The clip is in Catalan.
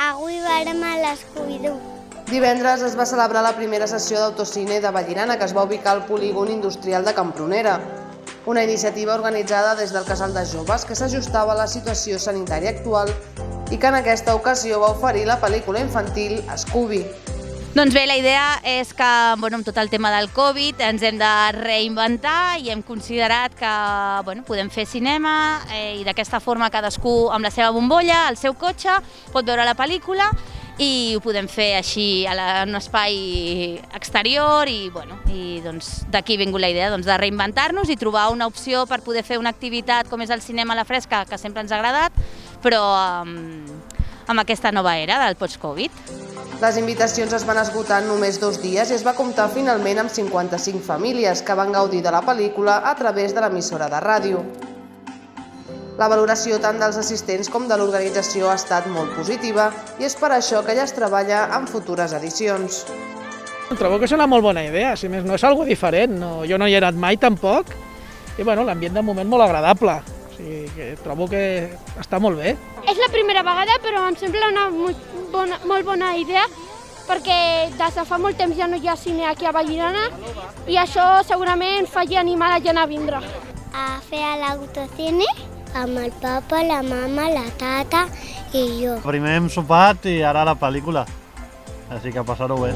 Avui verem a l'Escobidú. Divendres es va celebrar la primera sessió d'autocine de Vallirana, que es va ubicar al polígon industrial de Campronera. Una iniciativa organitzada des del Casal de Joves que s'ajustava a la situació sanitària actual i que en aquesta ocasió va oferir la pel·lícula infantil Scooby. Doncs bé, la idea és que amb tot el tema del Covid ens hem de reinventar i hem considerat que podem fer cinema i d'aquesta forma cadascú amb la seva bombolla, el seu cotxe, pot veure la pel·lícula i ho podem fer així en un espai exterior i d'aquí ha vingut la idea de reinventar-nos i trobar una opció per poder fer una activitat com és el cinema a la fresca, que sempre ens ha agradat, però amb aquesta nova era del post-Covid. Les invitacions es van esgotar en només 2 dies i es va comptar finalment amb 55 famílies que van gaudir de la pel·lícula a través de l'emissora de ràdio. La valoració tant dels assistents com de l'organització ha estat molt positiva i és per això que ja es treballa en futures edicions. Trobo que és una molt bona idea, si més no és algo diferent, jo no hi he anat mai tampoc i l'ambient de moment molt agradable, o sigui que trobo que està molt bé. És la primera vegada, però em sembla una molt bona idea perquè des de fa molt temps ja no hi ha cine aquí a Vallirana i això segurament faci animar la gent a vindre. A fer l'autocine amb el papa, la mama, la tata i jo. Primer hem sopat i ara la pel·lícula, així que passar-ho bé.